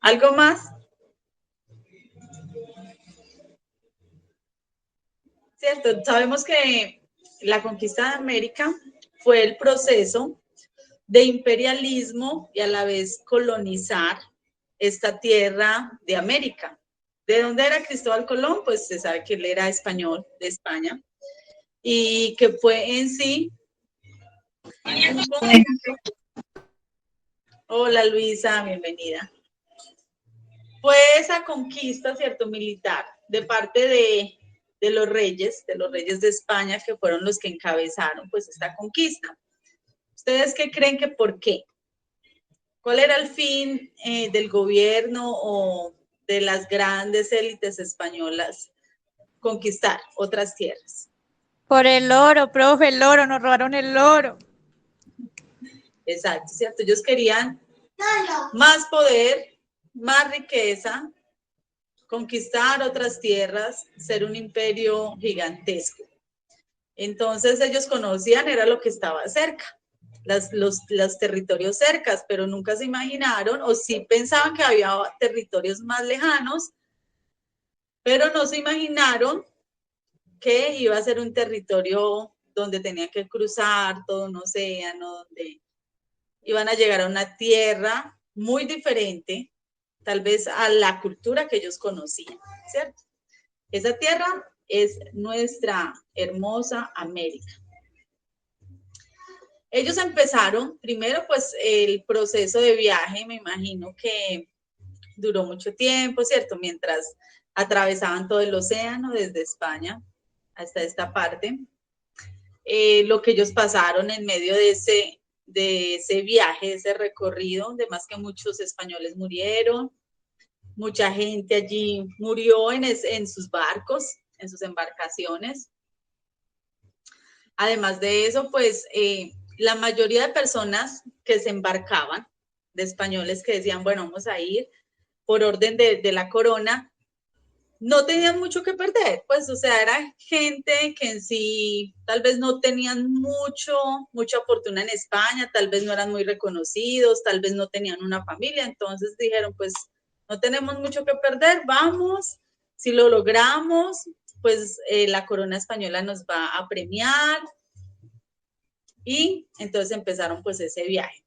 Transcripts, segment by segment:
¿Algo más? Cierto, sabemos que la conquista de América fue el proceso de imperialismo y a la vez colonizar esta tierra de América. ¿De dónde era Cristóbal Colón? Pues se sabe que él era español, de España, y que fue en sí un... Hola Luisa, bienvenida. Fue esa conquista, ¿cierto?, militar de parte de los reyes de España, que fueron los que encabezaron pues esta conquista. ¿Ustedes qué creen que por qué? ¿Cuál era el fin del gobierno o de las grandes élites españolas? Conquistar otras tierras. Por el oro, profe, el oro, nos robaron el oro. Exacto, ¿cierto? Ellos querían más poder, más riqueza, conquistar otras tierras, ser un imperio gigantesco. Entonces ellos conocían, era lo que estaba cerca, los territorios cercas, pero nunca se imaginaron, o sí pensaban que había territorios más lejanos, pero no se imaginaron que iba a ser un territorio donde tenían que cruzar todo un océano, donde iban a llegar a una tierra muy diferente, tal vez a la cultura que ellos conocían, ¿cierto? Esa tierra es nuestra hermosa América. Ellos empezaron, primero, pues el proceso de viaje, me imagino que duró mucho tiempo, ¿cierto? Mientras atravesaban todo el océano desde España hasta esta parte. Lo que ellos pasaron en medio de ese viaje, de ese recorrido, además que muchos españoles murieron, mucha gente allí murió en sus barcos, en sus embarcaciones. Además de eso, pues la mayoría de personas que se embarcaban, de españoles que decían, bueno, vamos a ir por orden de la corona, no tenían mucho que perder, pues, o sea, era gente que en sí tal vez no tenían mucha fortuna en España, tal vez no eran muy reconocidos, tal vez no tenían una familia, entonces dijeron, pues, no tenemos mucho que perder, vamos, si lo logramos, pues la corona española nos va a premiar, y entonces empezaron pues ese viaje.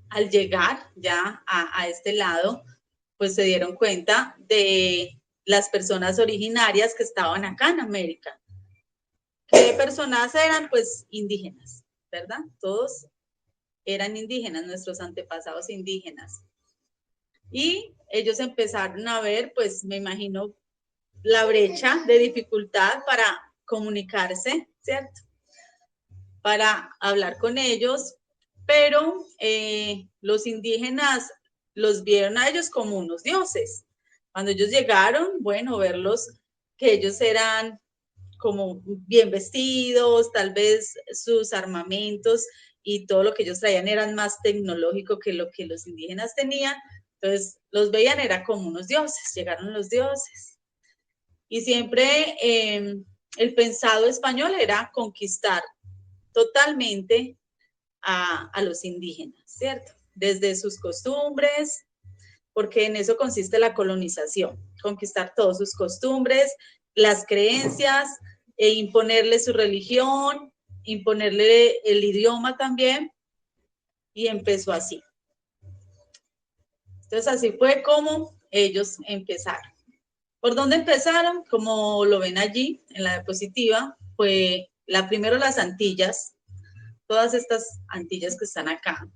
Al llegar ya a este lado, pues se dieron cuenta de las personas originarias que estaban acá en América. ¿Qué personas eran? Pues indígenas, ¿verdad? Todos eran indígenas, nuestros antepasados indígenas. Y ellos empezaron a ver, pues me imagino, la brecha de dificultad para comunicarse, ¿cierto? Para hablar con ellos, pero los indígenas los vieron a ellos como unos dioses. Cuando ellos llegaron, bueno, verlos que ellos eran como bien vestidos, tal vez sus armamentos y todo lo que ellos traían eran más tecnológico que lo que los indígenas tenían, entonces los veían era como unos dioses, llegaron los dioses. Y siempre el pensado español era conquistar totalmente a los indígenas, ¿cierto? Desde sus costumbres, porque en eso consiste la colonización, conquistar todas sus costumbres, las creencias, e imponerle su religión, imponerle el idioma también, y empezó así. Entonces así fue como ellos empezaron. ¿Por dónde empezaron? Como lo ven allí en la diapositiva, fue primero las Antillas, todas estas Antillas que están acá.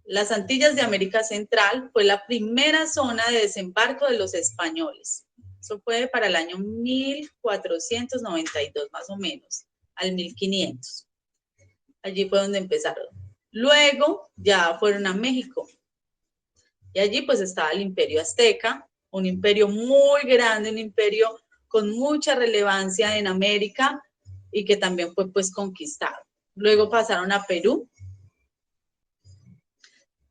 Las Antillas de América Central fue la primera zona de desembarco de los españoles. Eso fue para el año 1492 más o menos, al 1500. Allí fue donde empezaron. Luego ya fueron a México. Y allí pues estaba el Imperio Azteca, un imperio muy grande, un imperio con mucha relevancia en América y que también fue pues conquistado. Luego pasaron a Perú,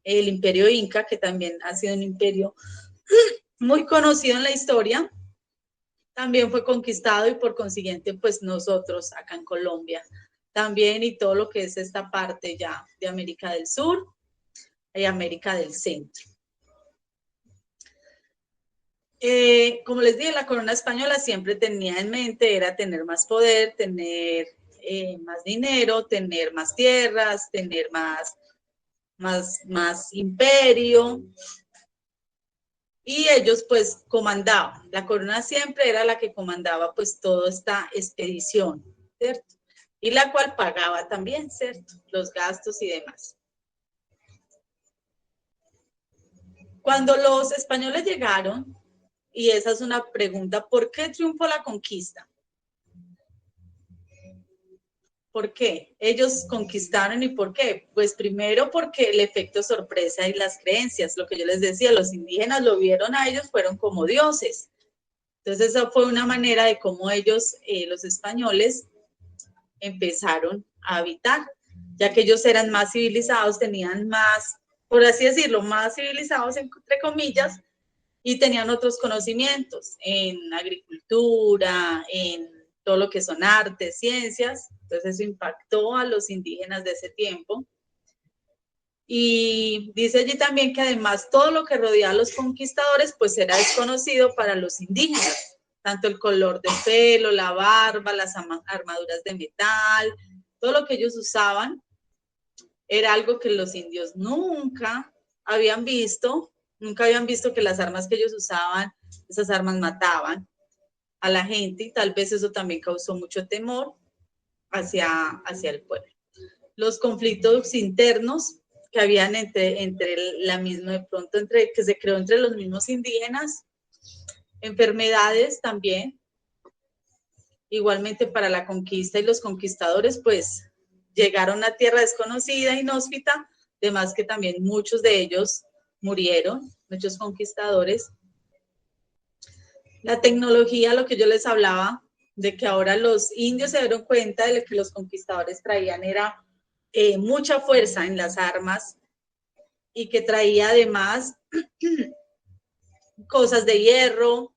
el Imperio Inca, que también ha sido un imperio muy conocido en la historia, también fue conquistado y por consiguiente pues nosotros acá en Colombia también, y todo lo que es esta parte ya de América del Sur. América del Centro. Como les dije, la corona española siempre tenía en mente era tener más poder, tener más dinero, tener más tierras, tener más imperio, y ellos pues comandaban. La corona siempre era la que comandaba pues toda esta expedición, ¿cierto? Y la cual pagaba también, ¿cierto? Los gastos y demás. Cuando los españoles llegaron, y esa es una pregunta, ¿por qué triunfó la conquista? ¿Por qué? Ellos conquistaron, ¿y por qué? Pues primero porque el efecto sorpresa y las creencias, lo que yo les decía, los indígenas lo vieron a ellos, fueron como dioses. Entonces esa fue una manera de cómo ellos, los españoles, empezaron a habitar, ya que ellos eran más civilizados, tenían más, por así decirlo, más civilizados entre comillas, y tenían otros conocimientos en agricultura, en todo lo que son artes, ciencias. Entonces eso impactó a los indígenas de ese tiempo. Y dice allí también que además todo lo que rodeaba a los conquistadores pues era desconocido para los indígenas, tanto el color del pelo, la barba, las armaduras de metal, todo lo que ellos usaban era algo que los indios nunca habían visto que las armas que ellos usaban, esas armas mataban a la gente, y tal vez eso también causó mucho temor hacia el pueblo. Los conflictos internos que habían entre la misma, de pronto, que se creó entre los mismos indígenas, enfermedades también, igualmente para la conquista, y los conquistadores pues llegaron a tierra desconocida, inhóspita, además que también muchos de ellos murieron, muchos conquistadores. La tecnología, lo que yo les hablaba, de que ahora los indios se dieron cuenta de que los conquistadores traían era mucha fuerza en las armas, y que traía además cosas de hierro,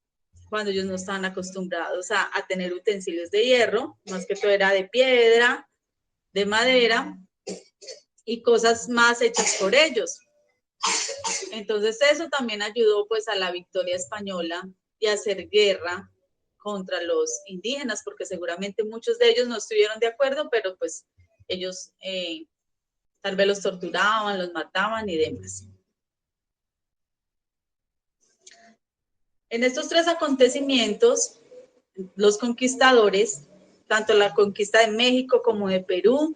cuando ellos no estaban acostumbrados a tener utensilios de hierro, más que todo era de piedra, de madera, y cosas más hechas por ellos. Entonces eso también ayudó pues a la victoria española y a hacer guerra contra los indígenas, porque seguramente muchos de ellos no estuvieron de acuerdo, pero pues ellos tal vez los torturaban, los mataban y demás. En estos tres acontecimientos, los conquistadores, tanto la conquista de México como de Perú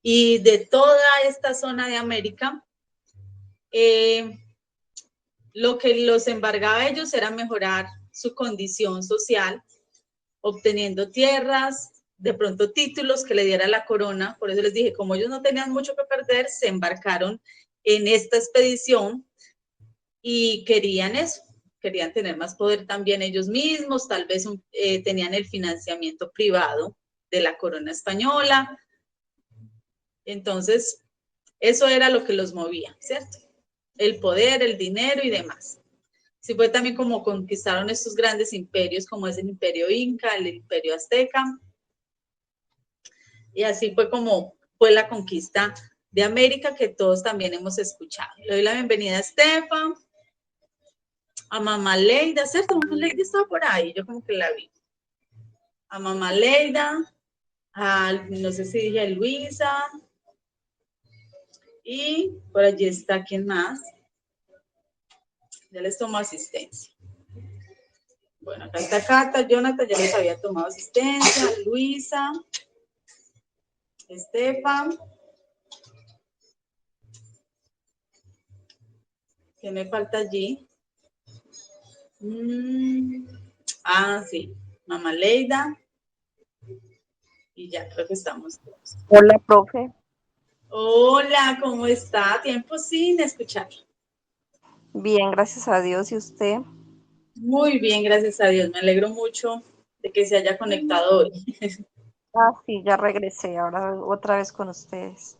y de toda esta zona de América, lo que los embargaba a ellos era mejorar su condición social, obteniendo tierras, de pronto títulos que le diera la corona. Por eso les dije, como ellos no tenían mucho que perder, se embarcaron en esta expedición y querían eso, querían tener más poder también ellos mismos, tal vez tenían el financiamiento privado de la corona española. Entonces, eso era lo que los movía, ¿cierto? El poder, el dinero y demás. Sí, fue también como conquistaron estos grandes imperios, como es el imperio inca, el imperio azteca, y así fue como fue la conquista de América, que todos también hemos escuchado. Le doy la bienvenida a Estefan, a mamá Leida, ¿cierto? Mamá Leida estaba por ahí, yo como que la vi. A mamá Leida, a, no sé si dije a Luisa, y por allí está, ¿quién más? Ya les tomo asistencia. Bueno, acá está Cata, Jonathan, ya les había tomado asistencia, Luisa, Estefan. ¿Qué me falta allí? Sí, mamá Leida. Y ya creo que estamos todos. Hola, profe. Hola, ¿cómo está? Tiempo sin escuchar. Bien, gracias a Dios. ¿Y usted? Muy bien, gracias a Dios. Me alegro mucho de que se haya conectado hoy. Sí, ya regresé, ahora otra vez con ustedes.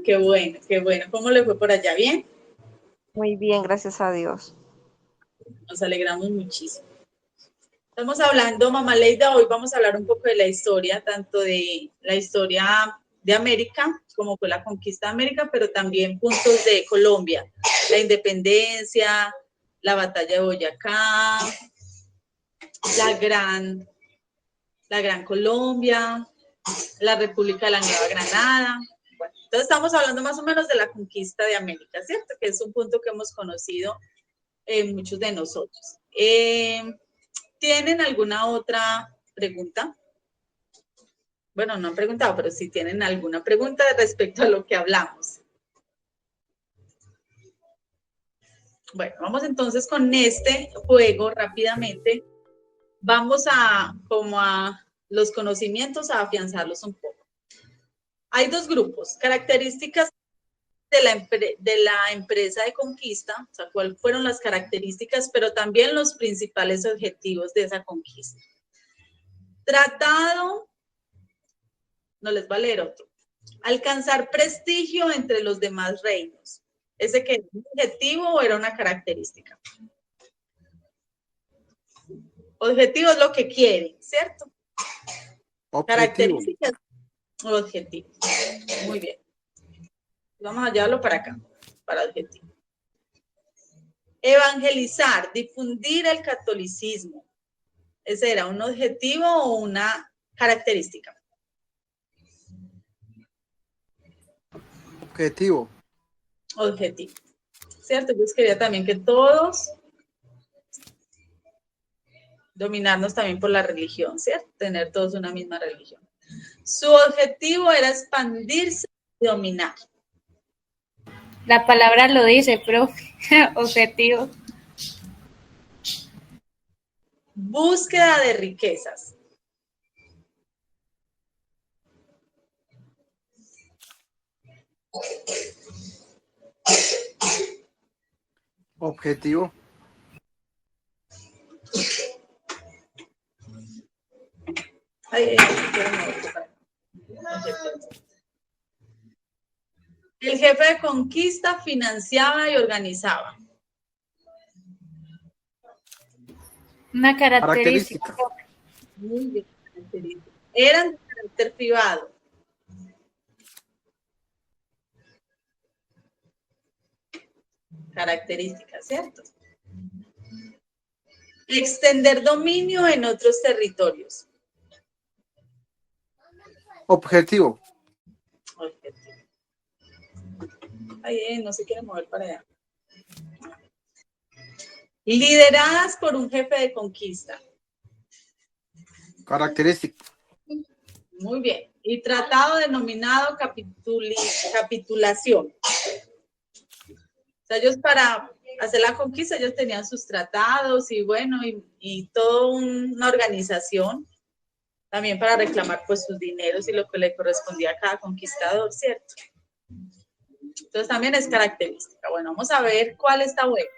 Qué bueno, qué bueno. ¿Cómo le fue por allá? ¿Bien? Muy bien, gracias a Dios. Nos alegramos muchísimo. Estamos hablando, mamá Leida, hoy vamos a hablar un poco de la historia, tanto de la historia de América, como fue la conquista de América, pero también puntos de Colombia, la independencia, la batalla de Boyacá, la Gran Colombia, la República de la Nueva Granada. Bueno, entonces estamos hablando más o menos de la conquista de América, ¿cierto? Que es un punto que hemos conocido muchos de nosotros. ¿Tienen alguna otra pregunta? Bueno, no han preguntado, pero si tienen alguna pregunta respecto a lo que hablamos. Bueno, vamos entonces con este juego rápidamente. Vamos a los conocimientos, a afianzarlos un poco. Hay dos grupos, características de la empresa de conquista, o sea, cuáles fueron las características, pero también los principales objetivos de esa conquista. Tratado, no les va a leer otro, alcanzar prestigio entre los demás reinos. ¿Ese que es un objetivo o era una característica? Objetivo es lo que quieren, ¿cierto? Objetivo. Características, objetivo. Muy bien. Vamos a llevarlo para acá, para objetivo. Evangelizar, difundir el catolicismo. ¿Ese era un objetivo o una característica? Objetivo. Objetivo. ¿Cierto? Yo quería también que todos dominarnos también por la religión, ¿cierto? Tener todos una misma religión. Su objetivo era expandirse y dominar. La palabra lo dice, profe. Objetivo. Búsqueda de riquezas. Objetivo. El jefe de conquista financiaba y organizaba. Una característica. Muy bien, característica. Eran de carácter privado. Características, ¿cierto? Extender dominio en otros territorios. Objetivo. Objetivo. Ay, no se quiere mover para allá. Lideradas por un jefe de conquista. Característica. Muy bien. Y tratado denominado capitulación. O sea, ellos para hacer la conquista, ellos tenían sus tratados y bueno, y toda una organización también para reclamar pues sus dineros y lo que le correspondía a cada conquistador, ¿cierto? Entonces también es característica. Bueno, vamos a ver cuál está bueno.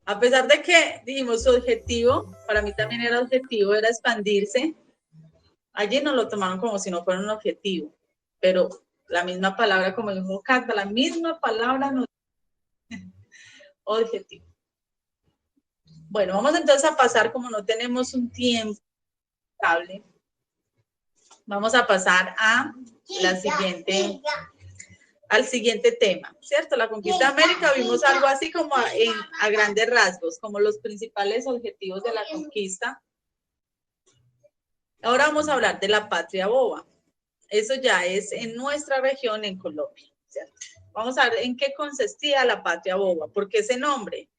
A pesar de que dijimos su objetivo, para mí también era objetivo, era expandirse. Allí no lo tomaron como si no fuera un objetivo, pero la misma palabra, como dijo Cata, la misma palabra no objetivo. Bueno, vamos entonces a pasar, como no tenemos un tiempo estable, vamos a pasar al siguiente tema, ¿cierto? La conquista de América vimos algo así como a grandes rasgos, como los principales objetivos de la conquista. Ahora vamos a hablar de la patria boba. Eso ya es en nuestra región, en Colombia, ¿cierto? Vamos a ver en qué consistía la patria boba, por qué ese nombre.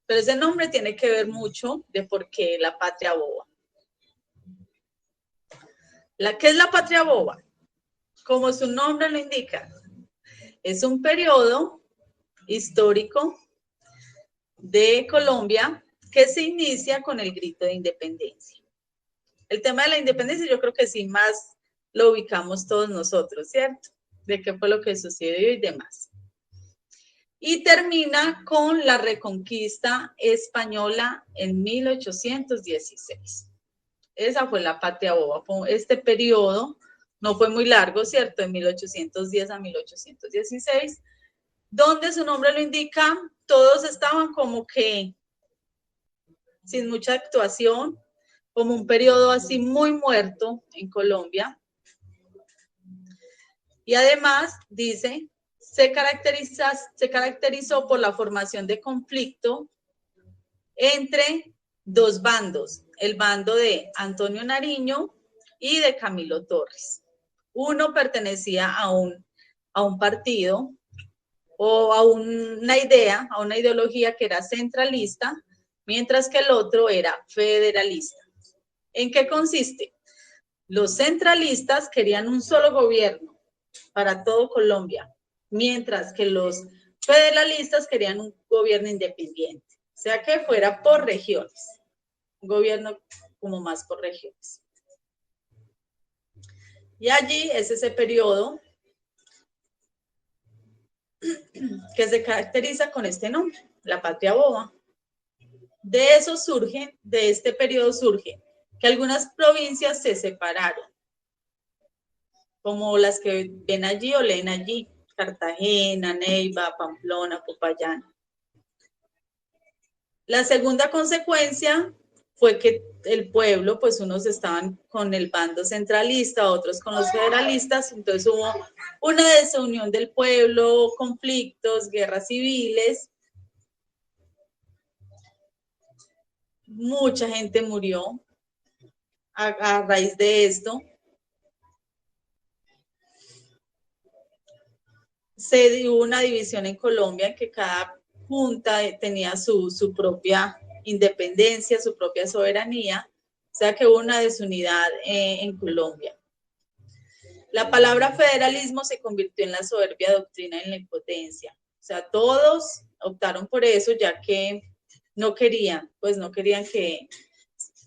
Pero ese nombre tiene que ver mucho de por qué la patria boba. ¿Qué es la patria boba? Como su nombre lo indica, es un periodo histórico de Colombia que se inicia con el grito de independencia. El tema de la independencia yo creo que sí más lo ubicamos todos nosotros, ¿cierto? De qué fue lo que sucedió y demás. Y termina con la reconquista española en 1816. Esa fue la patria boba. Este periodo no fue muy largo, ¿cierto? De 1810 a 1816, donde su nombre lo indica, todos estaban como que sin mucha actuación, como un periodo así muy muerto en Colombia. Y además, dice, se caracterizó por la formación de conflicto entre dos bandos, el bando de Antonio Nariño y de Camilo Torres. Uno pertenecía a un partido o a una idea, a una ideología que era centralista, mientras que el otro era federalista. ¿En qué consiste? Los centralistas querían un solo gobierno para todo Colombia, mientras que los federalistas querían un gobierno independiente, o sea que fuera por regiones, un gobierno como más por regiones. Y allí es ese periodo que se caracteriza con este nombre, la patria boba. De eso surge, de este periodo surge que algunas provincias se separaron, como las que ven allí o leen allí, Cartagena, Neiva, Pamplona, Popayán. La segunda consecuencia fue que el pueblo, pues unos estaban con el bando centralista, otros con los federalistas, entonces hubo una desunión del pueblo, conflictos, guerras civiles. Mucha gente murió a raíz de esto. Se dio una división en Colombia en que cada junta tenía su propia independencia, su propia soberanía, o sea que hubo una desunidad en Colombia. La palabra federalismo se convirtió en la soberbia doctrina en la impotencia, o sea, todos optaron por eso ya que no querían que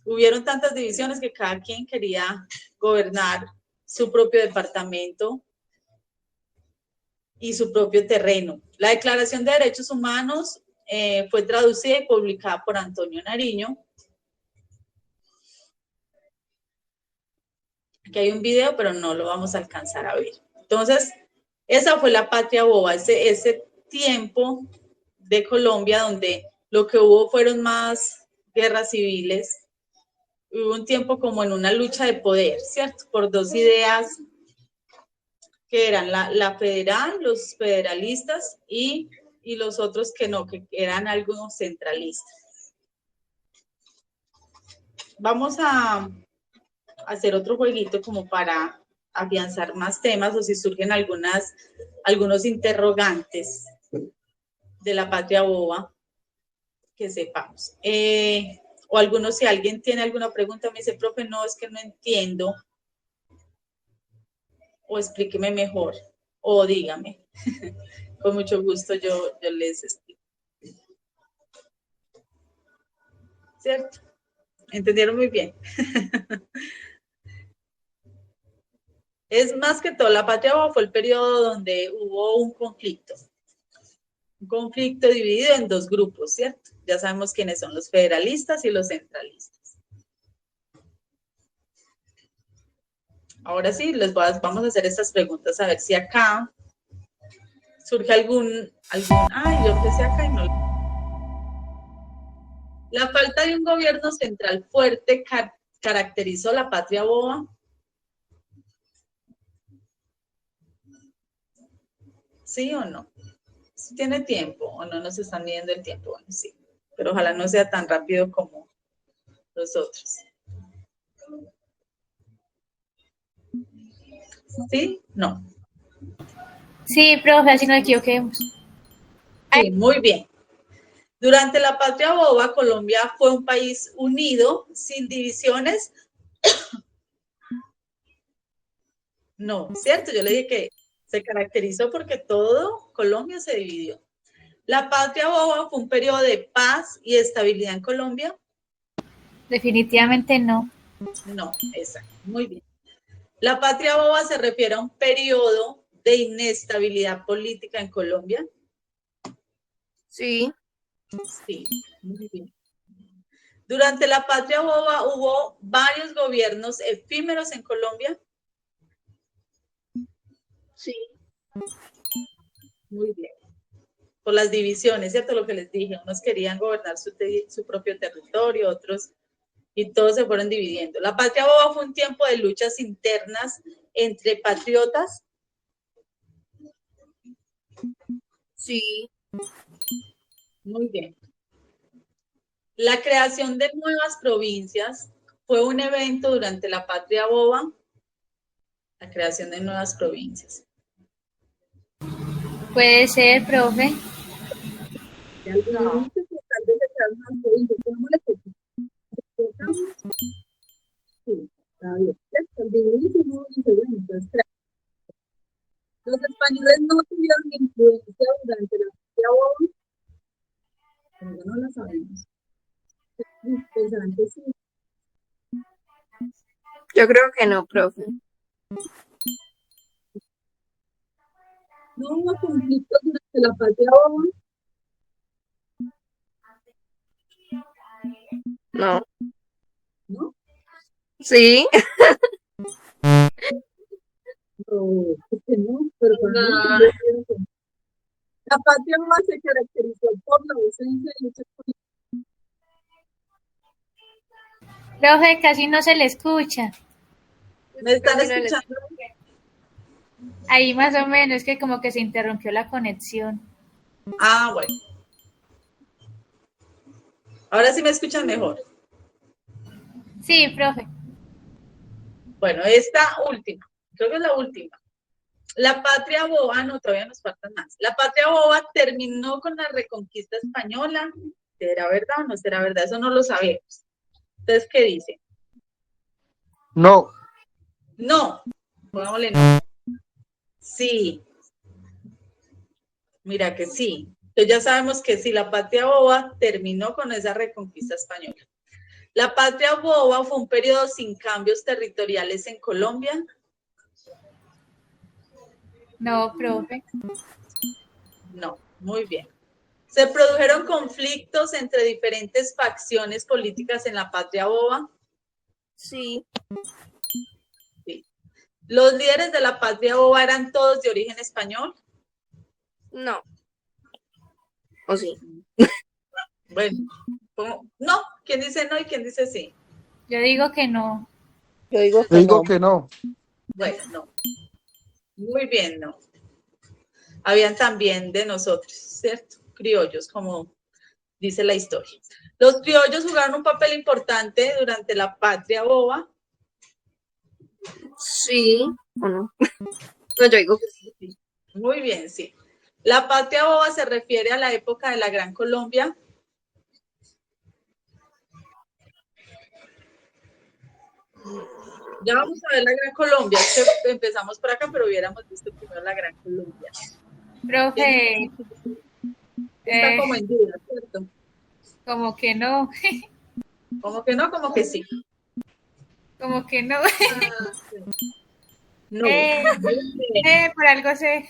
hubieron tantas divisiones que cada quien quería gobernar su propio departamento y su propio terreno. La Declaración de Derechos Humanos fue traducida y publicada por Antonio Nariño. Aquí hay un video, pero no lo vamos a alcanzar a ver. Entonces, esa fue la patria boba, ese tiempo de Colombia donde lo que hubo fueron más guerras civiles. Hubo un tiempo como en una lucha de poder, ¿cierto? Por dos ideas que eran la federal, los federalistas y los otros que no, que eran algo centralistas. Vamos a hacer otro jueguito como para afianzar más temas o si surgen algunos interrogantes de la patria boba que sepamos. O algunos, si alguien tiene alguna pregunta, me dice, profe, no, es que no entiendo. O explíqueme mejor, o dígame. Con mucho gusto yo les explico. ¿Cierto? ¿Entendieron muy bien? Es más que todo, la patria boba fue el periodo donde hubo un conflicto dividido en dos grupos, ¿cierto? Ya sabemos quiénes son los federalistas y los centralistas. Ahora sí, vamos a hacer estas preguntas, a ver si acá surge algún, ay, yo empecé acá y no. La falta de un gobierno central fuerte caracterizó la patria boba. ¿Sí o no? ¿Tiene tiempo o no nos están midiendo el tiempo? Bueno, sí, pero ojalá no sea tan rápido como los otros. ¿Sí? No. Sí, profe, así nos equivoquemos. Sí, muy bien. Durante la patria boba, Colombia fue un país unido, sin divisiones. No, ¿cierto? Yo le dije que se caracterizó porque todo Colombia se dividió. La patria boba fue un periodo de paz y estabilidad en Colombia. Definitivamente no. No, exacto, muy bien. La patria boba se refiere a un periodo de inestabilidad política en Colombia. Sí. Sí, muy bien. Durante la patria boba hubo varios gobiernos efímeros en Colombia. Sí. Muy bien. Por las divisiones, ¿cierto? Lo que les dije, unos querían gobernar su propio territorio, otros y todos se fueron dividiendo. La Patria Boba fue un tiempo de luchas internas entre patriotas. Sí. Muy bien. La creación de nuevas provincias fue un evento durante la Patria Boba. La creación de nuevas provincias. Puede ser, profe. No. Los españoles no tuvieron influencia durante la Patria Boba. Pero no lo sabemos. Pensarán que sí. Yo creo que no, profe. No hubo conflictos durante la Patria Boba. No. ¿No? Sí. No, es que no, pero cuando No. la Patria Boba se caracterizó por la ausencia de luchas políticas. Profe, casi no se le escucha. ¿Me están Casi no le- escuchando? Ahí más o menos, que como que se interrumpió la conexión. Ah, bueno. Ahora sí me escuchan mejor. Sí, profe. Bueno, esta última, creo que es la última. La Patria Boba, no, todavía nos faltan más. La Patria Boba terminó con la reconquista española. ¿Será verdad o no será verdad? Eso no lo sabemos. Entonces, ¿qué dice? No. No. Pongámosle no. Sí. Mira que sí. Entonces ya sabemos que sí, la Patria Boba terminó con esa reconquista española. La Patria Boba fue un periodo sin cambios territoriales en Colombia. No, profe. No, muy bien. ¿Se produjeron conflictos entre diferentes facciones políticas en la Patria Boba? Sí. Sí. ¿Los líderes de la Patria Boba eran todos de origen español? No. ¿O sí? Bueno, no. ¿Quién dice no y quién dice sí? Yo digo que no. Yo digo Yo digo que no. Bueno, no. Muy bien, no. Habían también de nosotros, ¿cierto? Criollos, como dice la historia. Los criollos jugaron un papel importante durante la Patria Boba. Sí. ¿O no? No, yo digo que sí. Muy bien, sí. La Patria Boba se refiere a la época de la Gran Colombia. Ya vamos a ver la Gran Colombia. Empezamos por acá, pero hubiéramos visto primero la Gran Colombia. Profe, Está como en duda, ¿cierto? como que no. Como que no, como que sí. Como que no. No. Por algo sé.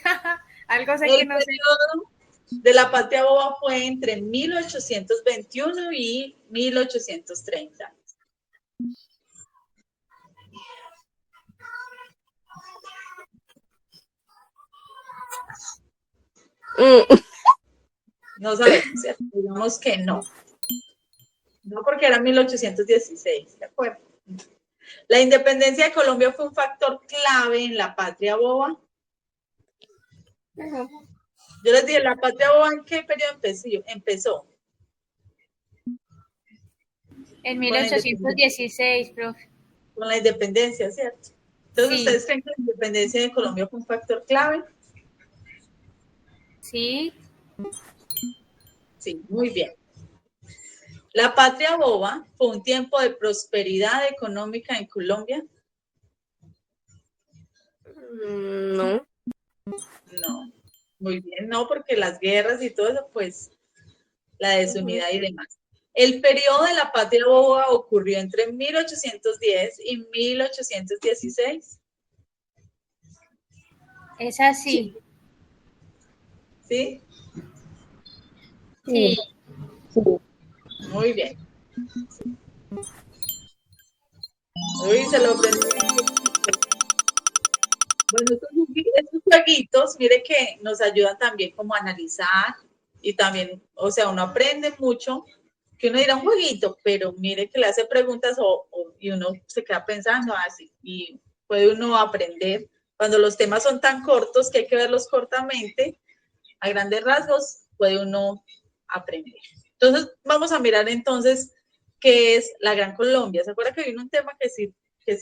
Algo sé que El no sé. periodo de la Patria Boba fue entre 1821 y 1830. No sabemos, ¿cierto? Digamos que no. No, porque era 1816, ¿de acuerdo? La independencia de Colombia fue un factor clave en la Patria Boba. Yo les dije, ¿la Patria Boba en qué periodo empezó? En 1816, profe. Con la independencia, ¿cierto? Entonces, Sí. ¿ustedes creen que la independencia de Colombia fue un factor clave? Sí. Sí, muy bien. La Patria Boba fue un tiempo de prosperidad económica en Colombia. No. No, muy bien, no, porque las guerras y todo eso, pues, la desunidad y demás. El periodo de la Patria Boba ocurrió entre 1810 y 1816. Es así. ¿Sí? Sí. Muy bien. Uy, se lo aprendí. Bueno, estos jueguitos, mire que nos ayudan también como a analizar y también, o sea, uno aprende mucho que uno dirá un jueguito, pero mire que le hace preguntas y uno se queda pensando así y puede uno aprender. Cuando los temas son tan cortos que hay que verlos cortamente, a grandes rasgos, puede uno aprender. Entonces, vamos a mirar entonces qué es la Gran Colombia. ¿Se acuerda que vino un tema que si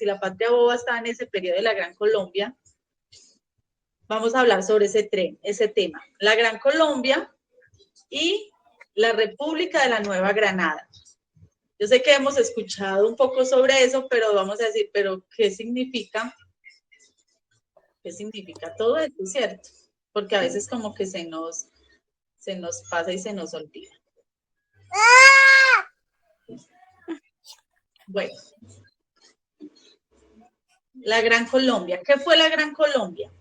la patria boba estaba en ese periodo de la Gran Colombia? Vamos a hablar sobre ese tema. La Gran Colombia y la República de la Nueva Granada. Yo sé que hemos escuchado un poco sobre eso, pero vamos a decir, ¿pero qué significa? ¿Qué significa todo esto, cierto? Porque a veces como que se nos pasa y se nos olvida. Bueno, la Gran Colombia. ¿Qué fue la Gran Colombia?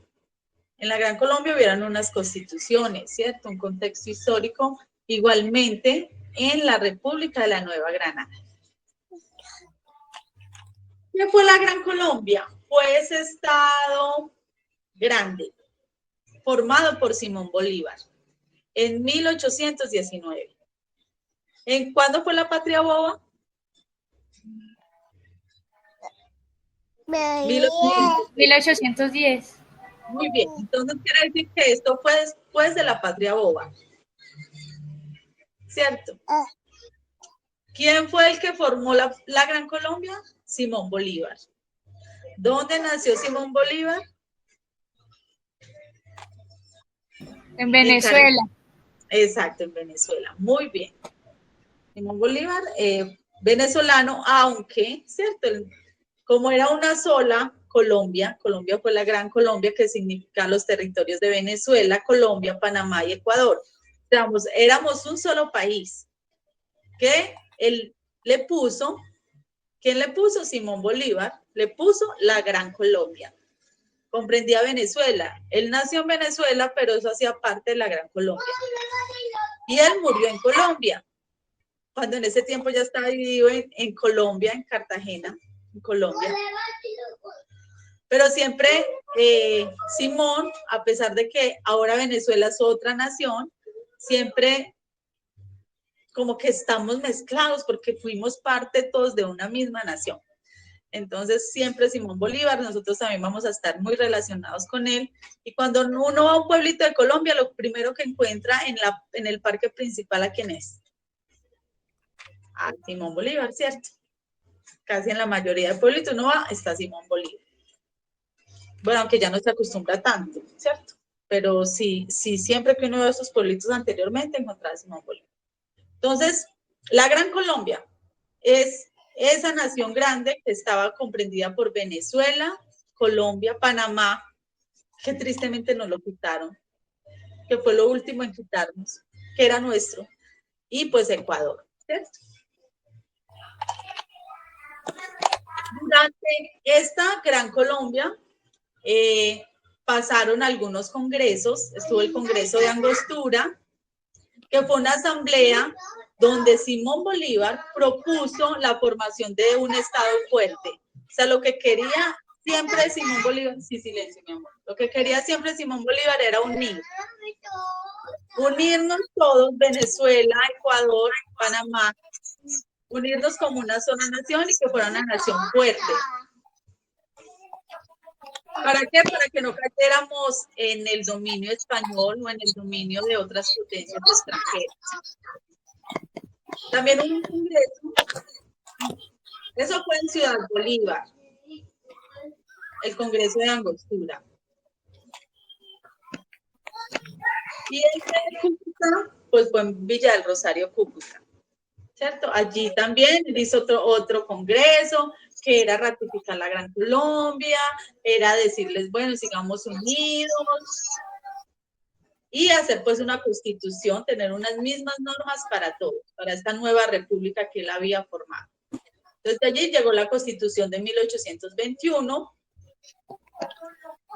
En la Gran Colombia hubieron unas constituciones, ¿cierto? Un contexto histórico, igualmente en la República de la Nueva Granada. ¿Qué fue la Gran Colombia? Fue ese estado grande, formado por Simón Bolívar, en 1819. ¿En cuándo fue la patria boba? 1810. Muy bien, entonces quiere decir que esto fue después de la patria boba, ¿cierto? ¿Quién fue el que formó la Gran Colombia? Simón Bolívar. ¿Dónde nació Simón Bolívar? En Venezuela. Exacto, en Venezuela. Muy bien. Simón Bolívar, venezolano, aunque, ¿cierto? Como era una sola Colombia fue la Gran Colombia, que significa los territorios de Venezuela, Colombia, Panamá y Ecuador. Éramos un solo país, que él le puso, ¿quién le puso? Simón Bolívar, le puso la Gran Colombia. Comprendía Venezuela. Él nació en Venezuela, pero eso hacía parte de la Gran Colombia. Y él murió en Colombia, cuando en ese tiempo ya estaba vivido en Colombia, en Cartagena, en Colombia. Pero siempre Simón, a pesar de que ahora Venezuela es otra nación, siempre como que estamos mezclados porque fuimos parte todos de una misma nación. Entonces, siempre Simón Bolívar, nosotros también vamos a estar muy relacionados con él. Y cuando uno va a un pueblito de Colombia, lo primero que encuentra en el parque principal, ¿a quién es? A Simón Bolívar, ¿cierto? Casi en la mayoría de pueblitos uno va, está Simón Bolívar. Bueno, aunque ya no se acostumbra tanto, ¿cierto? Pero sí, siempre que uno ve esos pueblitos anteriormente, encontraba a Simón Bolívar. Entonces, la Gran Colombia es esa nación grande que estaba comprendida por Venezuela, Colombia, Panamá, que tristemente nos lo quitaron, que fue lo último en quitarnos, que era nuestro, y pues Ecuador, ¿cierto? Durante esta Gran Colombia pasaron algunos congresos, estuvo el Congreso de Angostura, que fue una asamblea donde Simón Bolívar propuso la formación de un Estado fuerte. O sea, lo que quería siempre Simón Bolívar, sí, silencio, mi amor, lo que quería siempre Simón Bolívar era unirnos todos, Venezuela, Ecuador, Panamá, unirnos como una sola nación y que fuera una nación fuerte. ¿Para qué? Para que no cayéramos en el dominio español o en el dominio de otras potencias extranjeras. También un congreso, eso fue en Ciudad Bolívar, el Congreso de Angostura. Y el de Cúcuta, pues fue en Villa del Rosario, Cúcuta, ¿cierto? Allí también hizo otro congreso, que era ratificar la Gran Colombia, era decirles, bueno, sigamos unidos, y hacer pues una constitución, tener unas mismas normas para todos, para esta nueva república que él había formado. Entonces de allí llegó la Constitución de 1821,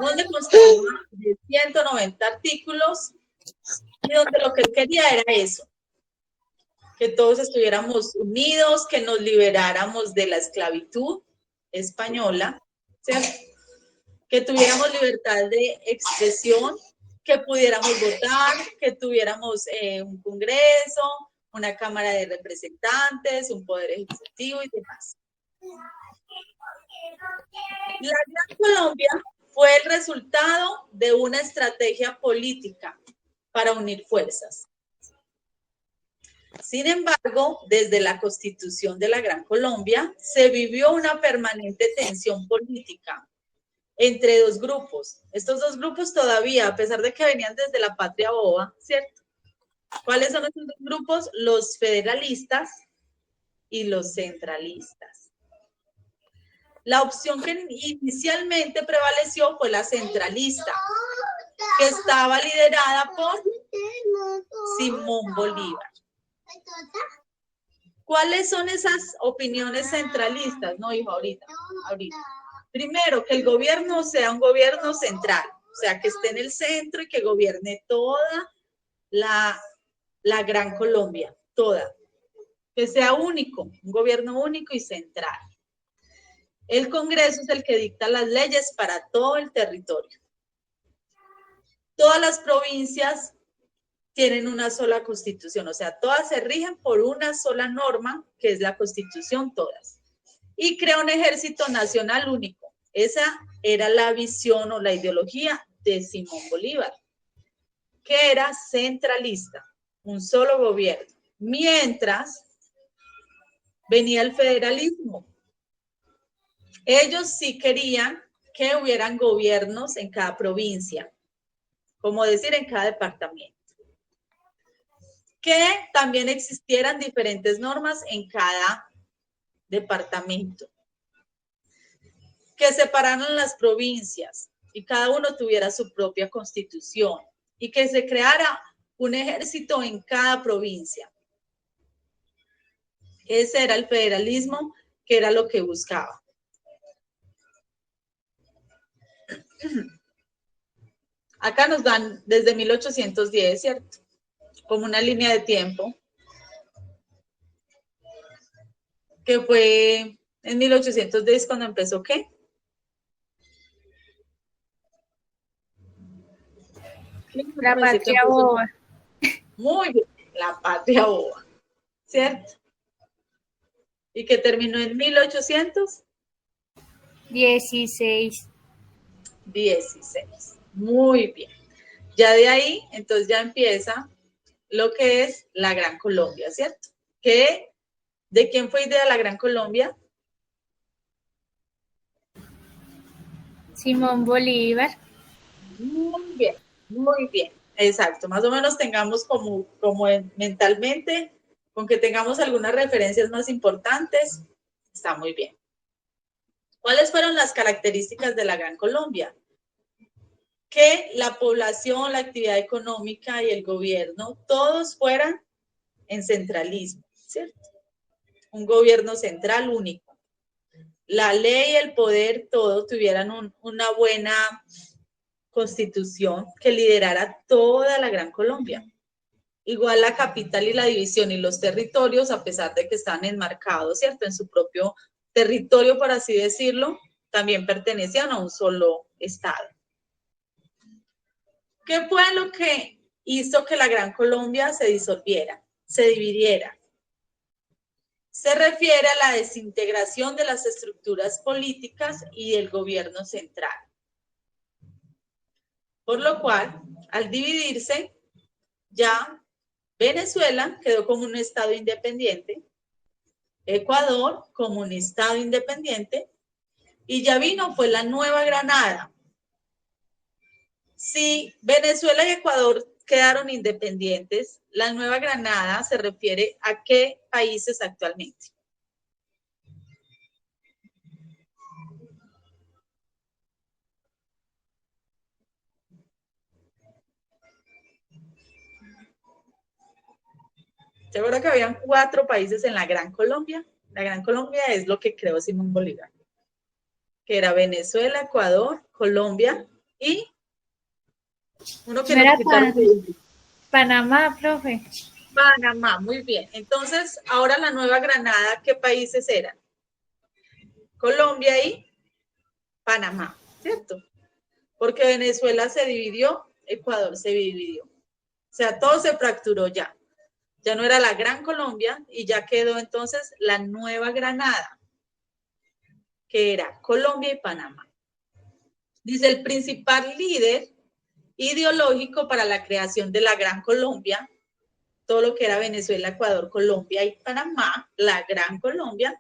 donde constaba de 190 artículos, y donde lo que él quería era eso, que todos estuviéramos unidos, que nos liberáramos de la esclavitud española, ¿cierto? Que tuviéramos libertad de expresión, que pudiéramos votar, que tuviéramos un congreso, una Cámara de Representantes, un Poder Ejecutivo y demás. La Gran Colombia fue el resultado de una estrategia política para unir fuerzas. Sin embargo, desde la Constitución de la Gran Colombia se vivió una permanente tensión política entre dos grupos. Estos dos grupos todavía, a pesar de que venían desde la patria boba, ¿cierto? ¿Cuáles son estos dos grupos? Los federalistas y los centralistas. La opción que inicialmente prevaleció fue la centralista, que estaba liderada por Simón Bolívar. ¿Cuáles son esas opiniones centralistas? No, hijo, ahorita. Primero, que el gobierno sea un gobierno central, o sea, que esté en el centro y que gobierne toda la Gran Colombia, toda. Que sea único, un gobierno único y central. El Congreso es el que dicta las leyes para todo el territorio. Todas las provincias tienen una sola constitución, o sea, todas se rigen por una sola norma, que es la constitución, todas. Y crea un ejército nacional único. Esa era la visión o la ideología de Simón Bolívar, que era centralista, un solo gobierno. Mientras venía el federalismo. Ellos sí querían que hubieran gobiernos en cada provincia, como decir en cada departamento. Que también existieran diferentes normas en cada departamento. Que separaran las provincias y cada uno tuviera su propia constitución y que se creara un ejército en cada provincia. Ese era el federalismo, que era lo que buscaba. Acá nos dan desde 1810, ¿cierto? Como una línea de tiempo, que fue en 1810 cuando empezó, ¿qué? La patria boba. Muy bien, la patria boba, ¿cierto? Y que terminó en 1816. Muy bien. Ya de ahí, entonces ya empieza lo que es la Gran Colombia, ¿cierto? ¿De quién fue idea la Gran Colombia? Simón Bolívar. Muy bien, exacto. Más o menos tengamos como mentalmente, con que tengamos algunas referencias más importantes, está muy bien. ¿Cuáles fueron las características de la Gran Colombia? Que la población, la actividad económica y el gobierno, todos fueran en centralismo, ¿cierto? Un gobierno central único. La ley, el poder, todos tuvieran una buena constitución que liderara toda la Gran Colombia. Igual la capital y la división y los territorios, a pesar de que están enmarcados, ¿cierto? En su propio territorio, por así decirlo, también pertenecían a un solo estado. ¿Qué fue lo que hizo que la Gran Colombia se disolviera, se dividiera? Se refiere a la desintegración de las estructuras políticas y del gobierno central. Por lo cual, al dividirse, ya Venezuela quedó como un estado independiente, Ecuador como un estado independiente, y ya fue la Nueva Granada. Si Venezuela y Ecuador quedaron independientes, la Nueva Granada se refiere a qué países actualmente. Seguro que habían 4 países en la Gran Colombia. La Gran Colombia es lo que creó Simón Bolívar, que era Venezuela, Ecuador, Colombia y uno que ¿No nos quitaron. Panamá, profe? Panamá, muy bien. Entonces, ahora la Nueva Granada, ¿qué países eran? Colombia y Panamá, ¿cierto? Porque Venezuela se dividió, Ecuador se dividió. O sea, todo se fracturó ya. Ya no era la Gran Colombia y ya quedó entonces la Nueva Granada, que era Colombia y Panamá. Dice, el principal líder ideológico para la creación de la Gran Colombia, todo lo que era Venezuela, Ecuador, Colombia y Panamá, la Gran Colombia,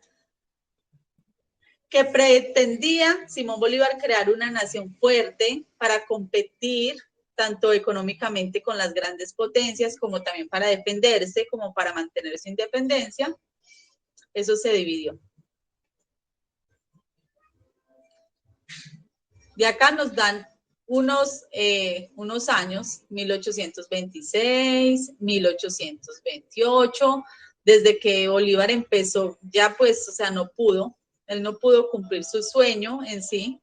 que pretendía Simón Bolívar crear una nación fuerte para competir tanto económicamente con las grandes potencias como también para defenderse, como para mantener su independencia. Eso se dividió. De acá nos dan unos años, 1826, 1828, desde que Bolívar empezó, ya pues, o sea, él no pudo cumplir su sueño en sí,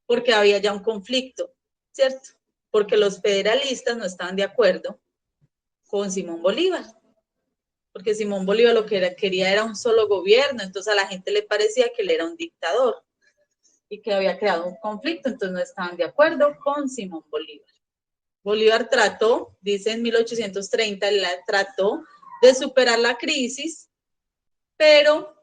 porque había ya un conflicto, ¿cierto? Porque los federalistas no estaban de acuerdo con Simón Bolívar, porque Simón Bolívar lo que quería era un solo gobierno, entonces a la gente le parecía que él era un dictador y que había creado un conflicto, entonces no estaban de acuerdo con Simón Bolívar. Bolívar trató, dice en 1830, trató de superar la crisis, pero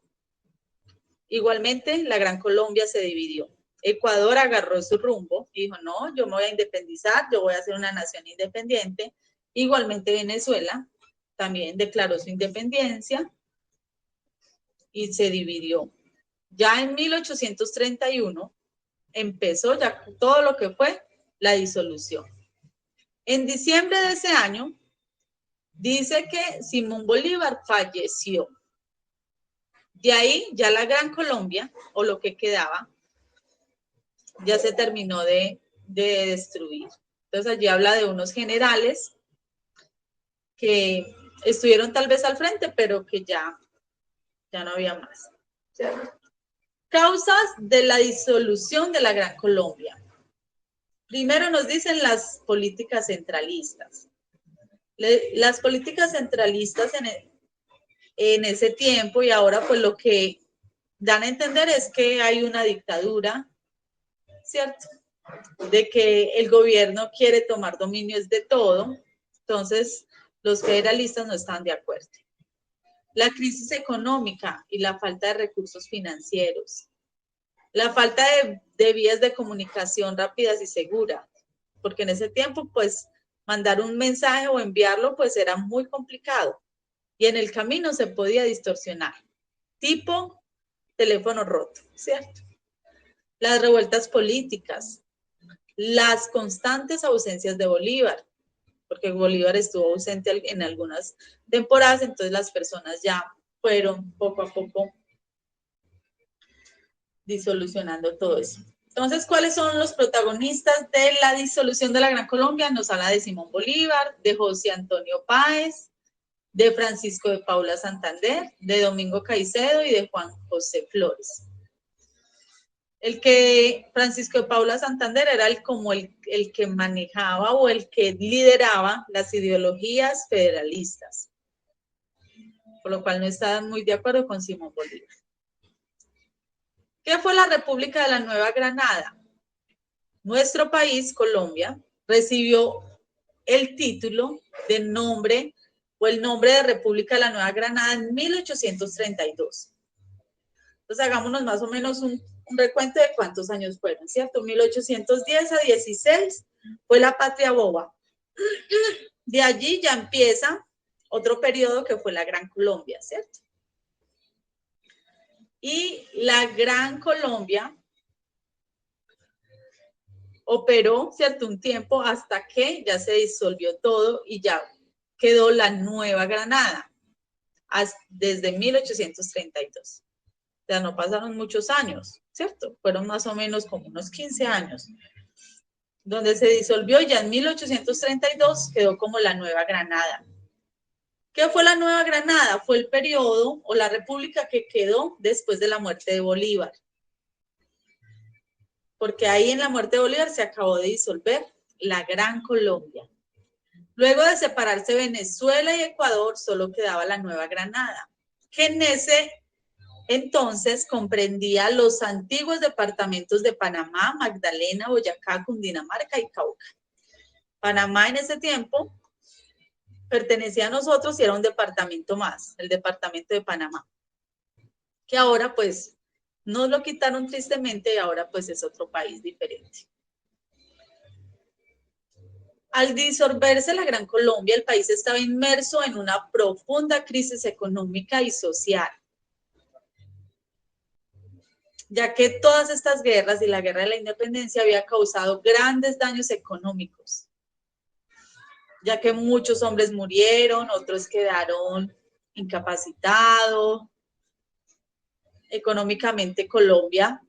igualmente la Gran Colombia se dividió. Ecuador agarró su rumbo y dijo, no, yo me voy a independizar, yo voy a ser una nación independiente. Igualmente Venezuela también declaró su independencia y se dividió. Ya en 1831 empezó ya todo lo que fue la disolución. En diciembre de ese año, dice que Simón Bolívar falleció. De ahí ya la Gran Colombia, o lo que quedaba, ya se terminó de destruir. Entonces allí habla de unos generales que estuvieron tal vez al frente, pero que ya no había más. ¿Cierto? Causas de la disolución de la Gran Colombia. Primero nos dicen las políticas centralistas. Las políticas centralistas en ese tiempo y ahora pues lo que dan a entender es que hay una dictadura, ¿cierto? De que el gobierno quiere tomar dominios de todo, entonces los federalistas no están de acuerdo. La crisis económica y la falta de recursos financieros. La falta de vías de comunicación rápidas y seguras, porque en ese tiempo, pues, mandar un mensaje o enviarlo, pues, era muy complicado. Y en el camino se podía distorsionar. Tipo teléfono roto, ¿cierto? Las revueltas políticas. Las constantes ausencias de Bolívar, porque Bolívar estuvo ausente en algunas temporadas, entonces las personas ya fueron poco a poco disolucionando todo eso. Entonces, ¿cuáles son los protagonistas de la disolución de la Gran Colombia? Nos habla de Simón Bolívar, de José Antonio Páez, de Francisco de Paula Santander, de Domingo Caicedo y de Juan José Flores. Francisco de Paula Santander era como el que manejaba o el que lideraba las ideologías federalistas, por lo cual no estaban muy de acuerdo con Simón Bolívar. ¿Qué fue la República de la Nueva Granada? Nuestro país, Colombia, recibió el título de nombre o el nombre de República de la Nueva Granada en 1832. Entonces hagámonos más o menos un recuento de cuántos años fueron, ¿cierto? 1810 a 16 fue la patria boba. De allí ya empieza otro periodo que fue la Gran Colombia, ¿cierto? Y la Gran Colombia operó, ¿cierto? Un tiempo hasta que ya se disolvió todo y ya quedó la Nueva Granada desde 1832. O sea, no pasaron muchos años, ¿cierto? Fueron más o menos como unos 15 años, donde se disolvió y ya en 1832 quedó como la Nueva Granada. ¿Qué fue la Nueva Granada? Fue el periodo o la república que quedó después de la muerte de Bolívar. Porque ahí en la muerte de Bolívar se acabó de disolver la Gran Colombia. Luego de separarse Venezuela y Ecuador, solo quedaba la Nueva Granada, que en ese entonces comprendía los antiguos departamentos de Panamá, Magdalena, Boyacá, Cundinamarca y Cauca. Panamá en ese tiempo pertenecía a nosotros y era un departamento más, el departamento de Panamá, que ahora pues nos lo quitaron tristemente y ahora pues es otro país diferente. Al disolverse la Gran Colombia, el país estaba inmerso en una profunda crisis económica y social, ya que todas estas guerras y la guerra de la independencia había causado grandes daños económicos, ya que muchos hombres murieron, otros quedaron incapacitados. Económicamente Colombia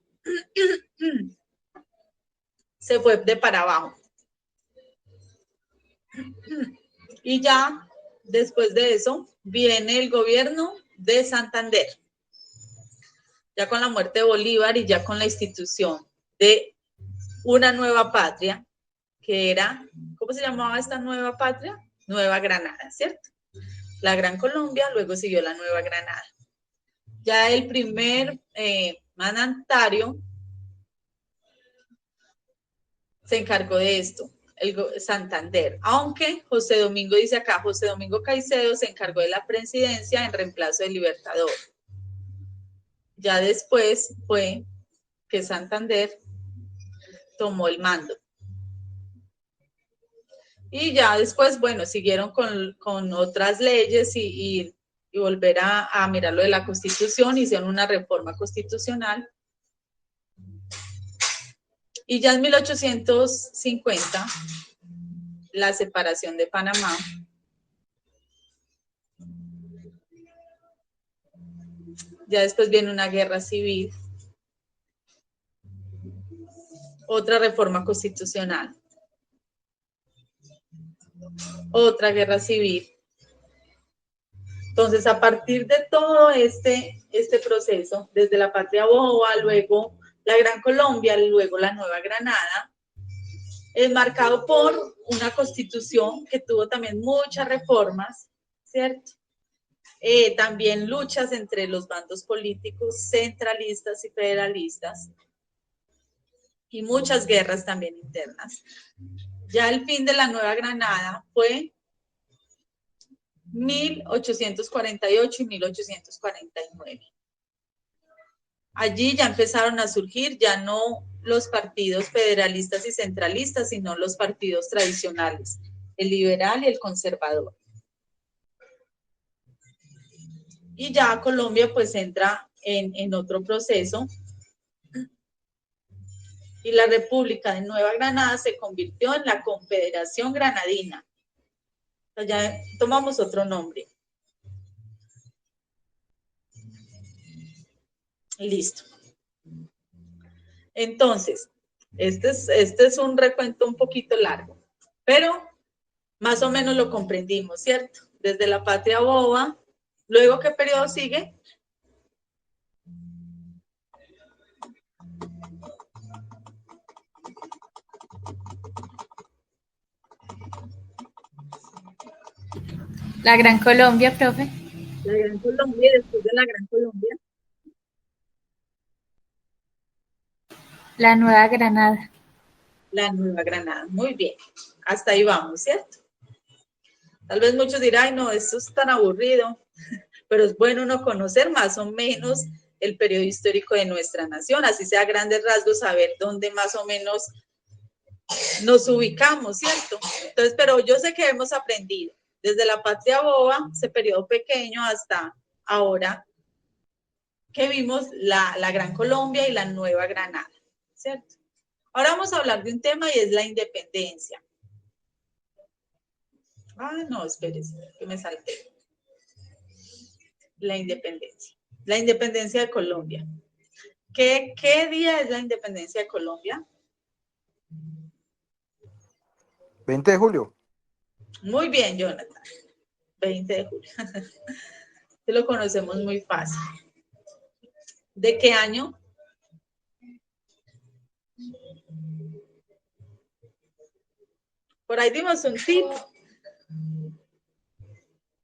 se fue de para abajo. Y ya después de eso viene el gobierno de Santander, ya con la muerte de Bolívar y ya con la institución de una nueva patria, que era, ¿cómo se llamaba esta nueva patria? Nueva Granada, ¿cierto? La Gran Colombia, luego siguió la Nueva Granada. Ya el primer mandatario se encargó de esto, el Santander, aunque José Domingo, dice acá, José Domingo Caicedo se encargó de la presidencia en reemplazo del Libertador. Ya después fue que Santander tomó el mando. Y ya después, bueno, siguieron con otras leyes y volver a mirar lo de la Constitución, hicieron una reforma constitucional. Y ya en 1850, la separación de Panamá. Ya después viene una guerra civil, otra reforma constitucional, otra guerra civil. Entonces, a partir de todo este proceso, desde la Patria Boba, luego la Gran Colombia, luego la Nueva Granada, es marcado por una constitución que tuvo también muchas reformas, ¿cierto? También luchas entre los bandos políticos centralistas y federalistas, y muchas guerras también internas. Ya el fin de la Nueva Granada fue 1848 y 1849. Allí ya empezaron a surgir ya no los partidos federalistas y centralistas, sino los partidos tradicionales, el liberal y el conservador. Y ya Colombia pues entra en otro proceso y la República de Nueva Granada se convirtió en la Confederación Granadina. O sea, ya tomamos otro nombre. Listo. Entonces, este es un recuento un poquito largo, pero más o menos lo comprendimos, ¿cierto? Desde la Patria Boba, luego, ¿qué periodo sigue? La Gran Colombia, profe. La Gran Colombia, y después de la Gran Colombia. La Nueva Granada. La Nueva Granada, muy bien. Hasta ahí vamos, ¿cierto? Tal vez muchos dirán, ay, no, esto es tan aburrido, pero es bueno uno conocer más o menos el periodo histórico de nuestra nación, así sea a grandes rasgos, saber dónde más o menos nos ubicamos, ¿cierto? Entonces, pero yo sé que hemos aprendido desde la Patria Boba, ese periodo pequeño, hasta ahora que vimos la Gran Colombia y la Nueva Granada, ¿cierto? Ahora vamos a hablar de un tema y es la independencia. Ah, no, espérese, que me salté. La independencia. La independencia de Colombia. ¿Qué día es la independencia de Colombia? 20 de julio. Muy bien, Jonathan. 20 de julio. Lo conocemos muy fácil. ¿De qué año? Por ahí dimos un tip.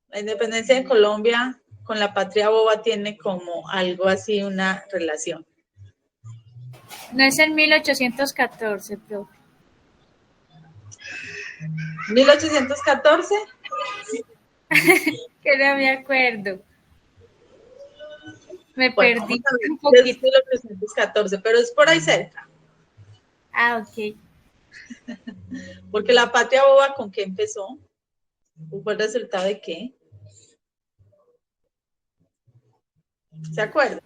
La independencia de Colombia con la Patria Boba tiene como algo así, una relación. No es en 1814, profe. ¿1814? Que no me acuerdo. Me Bueno, perdí vamos a ver, un es poquito. 1814, pero es por ahí cerca. Ah, ok. Porque la patria boba, ¿con qué empezó? ¿Fue el resultado de qué? ¿Se acuerdan?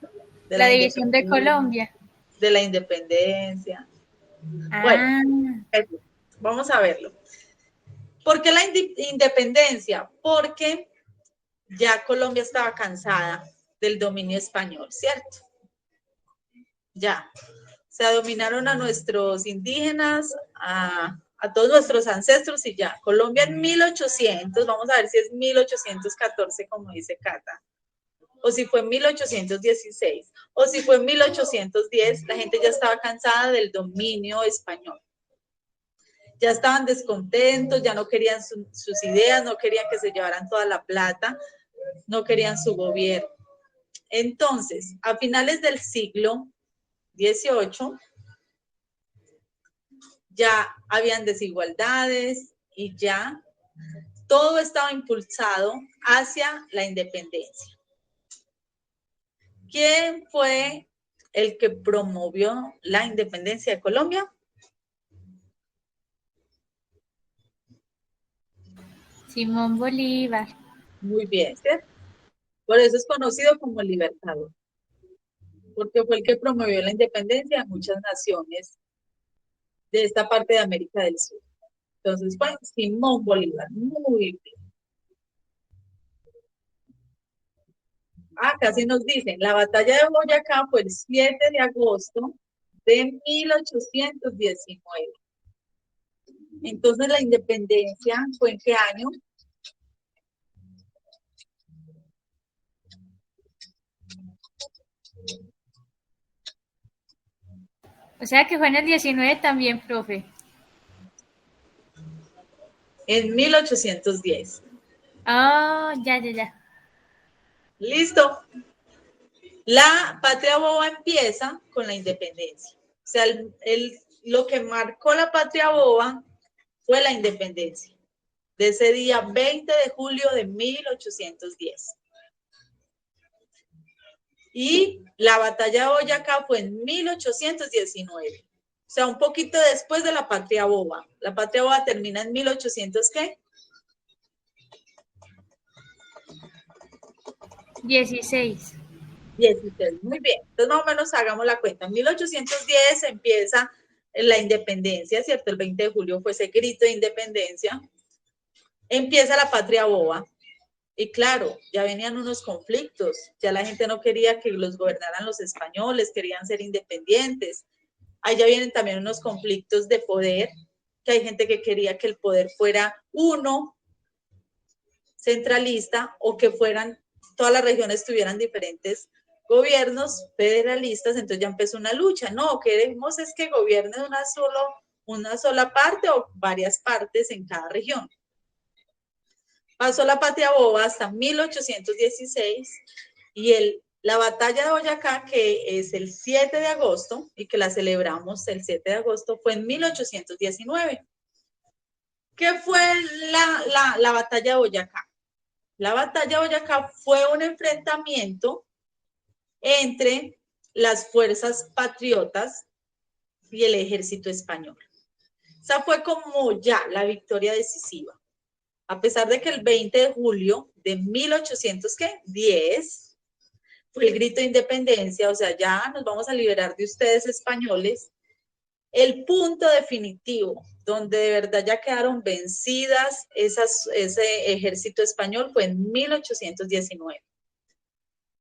De La la división de independencia. Colombia. De la independencia. Bueno, Ah, vamos a verlo. ¿Por qué la independencia? Porque ya Colombia estaba cansada del dominio español, ¿cierto? Ya. O sea, dominaron a nuestros indígenas, a todos nuestros ancestros y ya. Colombia en 1800, vamos a ver si es 1814, como dice Cata, o si fue en 1816, o si fue en 1810, la gente ya estaba cansada del dominio español. Ya estaban descontentos, ya no querían sus ideas, no querían que se llevaran toda la plata, no querían su gobierno. Entonces, a finales del siglo XVIII, ya habían desigualdades y ya todo estaba impulsado hacia la independencia. ¿Quién fue el que promovió la independencia de Colombia? Simón Bolívar. Muy bien, ¿cierto? Por eso es conocido como el Libertador, porque fue el que promovió la independencia de muchas naciones de esta parte de América del Sur. Entonces fue Simón Bolívar. Muy bien. Casi nos dicen, la batalla de Boyacá fue el 7 de agosto de 1819. Entonces, la independencia fue ¿en qué año? O sea que fue en el 19 también, profe. En 1810. Ah, ya, ya, ya. Listo. La patria boba empieza con la independencia. O sea, lo que marcó la patria boba fue la independencia. De ese día 20 de julio de 1810. Y la batalla de Boyacá fue en 1819. O sea, un poquito después de la patria boba. La patria boba termina en 1800, ¿qué? 16. 16. Muy bien. Entonces, más o menos hagamos la cuenta. En 1810 empieza la independencia, ¿cierto? El 20 de julio fue ese grito de independencia. Empieza la patria boba. Y claro, ya venían unos conflictos. Ya la gente no quería que los gobernaran los españoles, querían ser independientes. Ahí ya vienen también unos conflictos de poder, que hay gente que quería que el poder fuera uno, centralista, o que fueran, todas las regiones tuvieran diferentes gobiernos federalistas. Entonces ya empezó una lucha. No, queremos es que gobierne una sola parte o varias partes en cada región. Pasó la patria boba hasta 1816 y la batalla de Boyacá, que es el 7 de agosto y que la celebramos el 7 de agosto, fue en 1819. ¿Qué fue la batalla de Boyacá? La batalla de Boyacá fue un enfrentamiento entre las fuerzas patriotas y el ejército español. Esa fue como ya la victoria decisiva. A pesar de que el 20 de julio de 1810 fue el grito de independencia, o sea, ya nos vamos a liberar de ustedes españoles, el punto definitivo donde de verdad ya quedaron vencidas ese ejército español fue en 1819.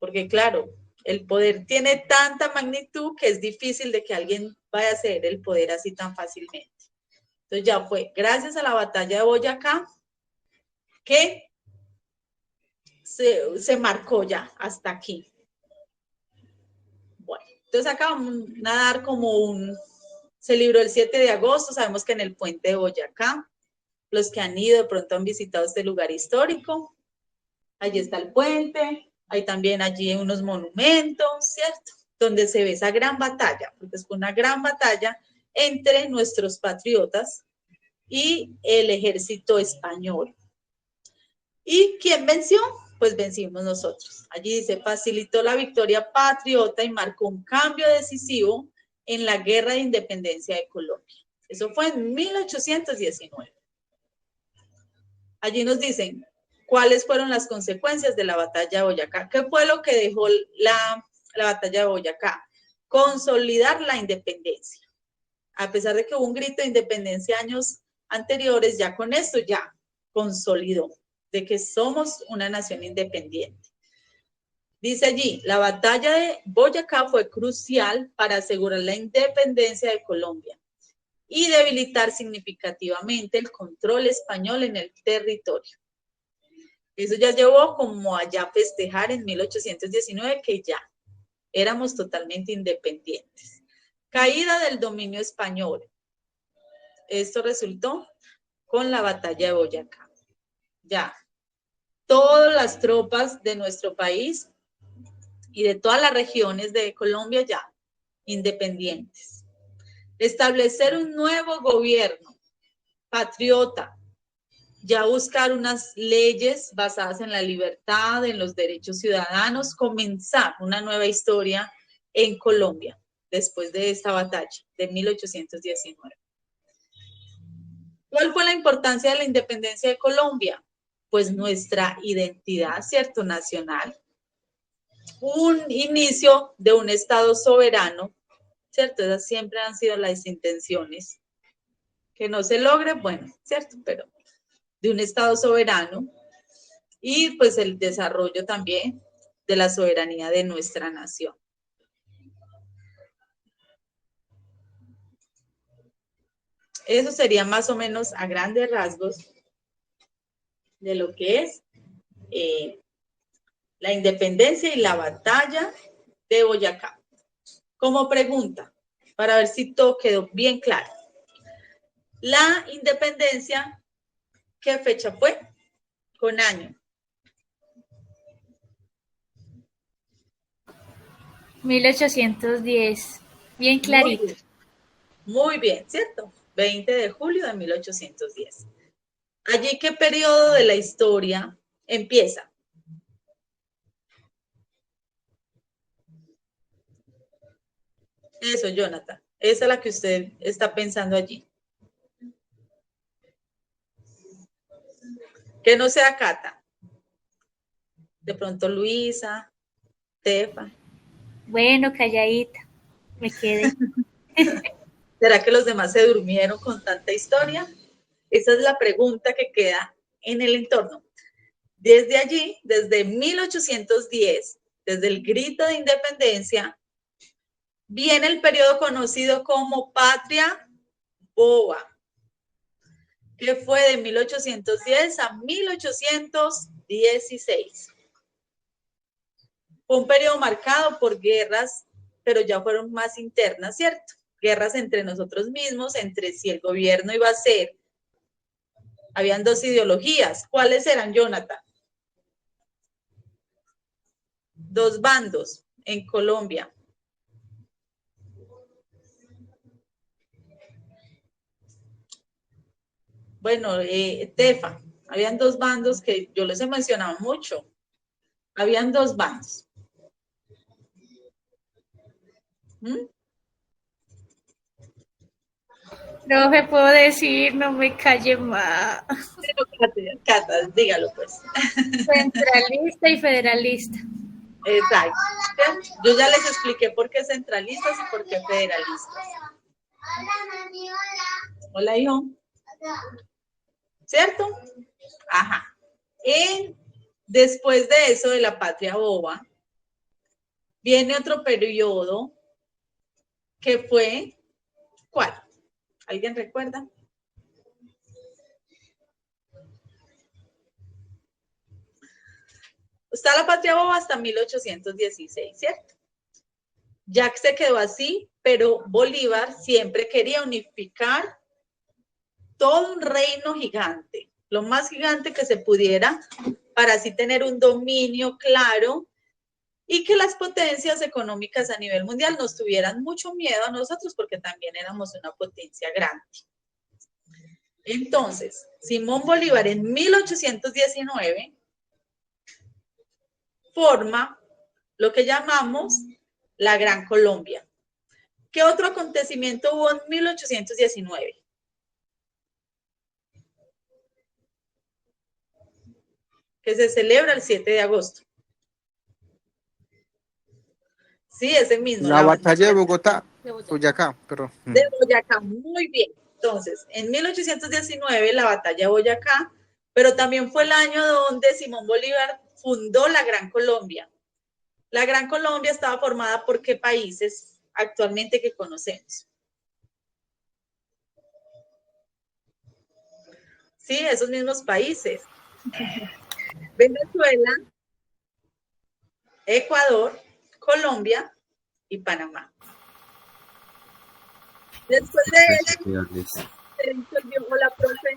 Porque claro, el poder tiene tanta magnitud que es difícil de que alguien vaya a ceder el poder así tan fácilmente. Entonces ya fue gracias a la batalla de Boyacá que se marcó ya hasta aquí. Bueno, entonces acá vamos a dar como se libró el 7 de agosto, sabemos que en el puente de Boyacá, los que han ido de pronto han visitado este lugar histórico, allí está el puente, hay también allí unos monumentos, ¿cierto? Donde se ve esa gran batalla, porque es una gran batalla entre nuestros patriotas y el ejército español. ¿Y quién venció? Pues vencimos nosotros. Allí dice, facilitó la victoria patriota y marcó un cambio decisivo en la guerra de independencia de Colombia. Eso fue en 1819. Allí nos dicen cuáles fueron las consecuencias de la batalla de Boyacá. ¿Qué fue lo que dejó la batalla de Boyacá? Consolidar la independencia. A pesar de que hubo un grito de independencia años anteriores, ya con esto ya consolidó de que somos una nación independiente. Dice allí, la batalla de Boyacá fue crucial para asegurar la independencia de Colombia y debilitar significativamente el control español en el territorio. Eso ya llevó como allá a festejar en 1819 que ya éramos totalmente independientes. Caída del dominio español. Esto resultó con la batalla de Boyacá. Ya, todas las tropas de nuestro país y de todas las regiones de Colombia ya independientes. Establecer un nuevo gobierno patriota, ya buscar unas leyes basadas en la libertad, en los derechos ciudadanos, comenzar una nueva historia en Colombia después de esta batalla de 1819. ¿Cuál fue la importancia de la independencia de Colombia? Pues nuestra identidad, ¿cierto? Nacional. Un inicio de un Estado soberano, ¿cierto? Esas siempre han sido las intenciones. Que no se logre, bueno, ¿cierto? Pero de un Estado soberano y pues el desarrollo también de la soberanía de nuestra nación. Eso sería más o menos a grandes rasgos de lo que es la independencia y la batalla de Boyacá. Como pregunta, para ver si todo quedó bien claro. La independencia, ¿qué fecha fue? Con año. 1810. Bien clarito. Muy bien, ¿cierto? 20 de julio de 1810. Allí, ¿qué periodo de la historia empieza? Eso, Jonathan. Esa es la que usted está pensando allí. Que no sea Cata. De pronto Luisa, Tefa. Bueno, calladita. Me quedé. ¿Será que los demás se durmieron con tanta historia? Esa es la pregunta que queda en el entorno. Desde allí, desde 1810, desde el grito de independencia, viene el periodo conocido como Patria Boba, que fue de 1810 a 1816. Fue un periodo marcado por guerras, pero ya fueron más internas, ¿cierto? Guerras entre nosotros mismos, entre si el gobierno iba a ser. Habían dos ideologías. ¿Cuáles eran, Jonathan? Dos bandos en Colombia. Bueno, Tefa, habían dos bandos que yo les he mencionado mucho. Habían dos bandos. ¿Mm? Profe, puedo decir, no me calle más. Cata, dígalo pues. Centralista y federalista. Exacto. Yo ya les expliqué por qué centralistas y por qué federalistas. Hola, hijo. ¿Cierto? Ajá. Después de eso, de la Patria Boba, viene otro periodo que fue, ¿cuál? ¿Alguien recuerda? Está la Patria Boba hasta 1816, ¿cierto? Ya se quedó así, pero Bolívar siempre quería unificar todo un reino gigante, lo más gigante que se pudiera, para así tener un dominio claro y que las potencias económicas a nivel mundial nos tuvieran mucho miedo a nosotros porque también éramos una potencia grande. Entonces, Simón Bolívar en 1819 forma lo que llamamos la Gran Colombia. ¿Qué otro acontecimiento hubo en 1819? Que se celebra el 7 de agosto. Sí, ese mismo. La batalla de Bogotá, Boyacá, pero. De Boyacá, muy bien. Entonces, en 1819 la batalla de Boyacá, pero también fue el año donde Simón Bolívar fundó la Gran Colombia. La Gran Colombia estaba formada por ¿qué países actualmente que conocemos? Sí, esos mismos países. Venezuela, Ecuador, Colombia y Panamá. Después de él, se disolvió, o la profe,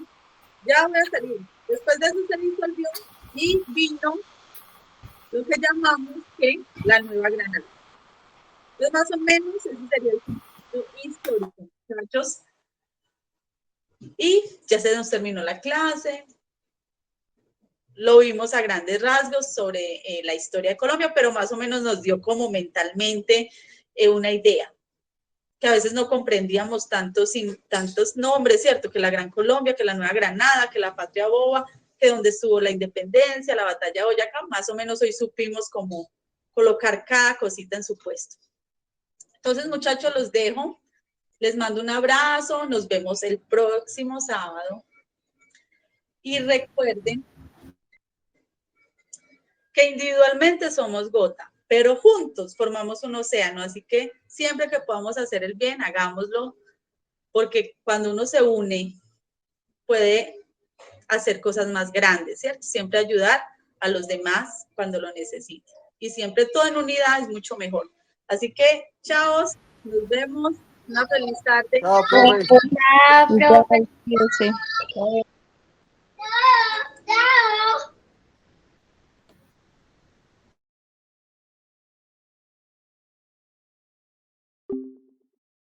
ya voy a salir. Después de eso se disolvió y vino lo que llamamos que la Nueva Granada. Entonces, más o menos, ese sería el contexto histórico, muchachos. Y ya se nos terminó la clase. Lo vimos a grandes rasgos sobre la historia de Colombia, pero más o menos nos dio como mentalmente una idea, que a veces no comprendíamos tanto sin tantos nombres, ¿cierto? Que la Gran Colombia, que la Nueva Granada, que la Patria Boba, que donde estuvo la independencia, la batalla de Boyacá, más o menos hoy supimos cómo colocar cada cosita en su puesto. Entonces, muchachos, los dejo. Les mando un abrazo. Nos vemos el próximo sábado. Y recuerden que individualmente somos gota, pero juntos formamos un océano. Así que siempre que podamos hacer el bien, hagámoslo, porque cuando uno se une, puede hacer cosas más grandes, ¿cierto? Siempre ayudar a los demás cuando lo necesiten. Y siempre todo en unidad es mucho mejor. Así que, chao, nos vemos. Una feliz tarde. Chao, profe. Chao, profe. Sí.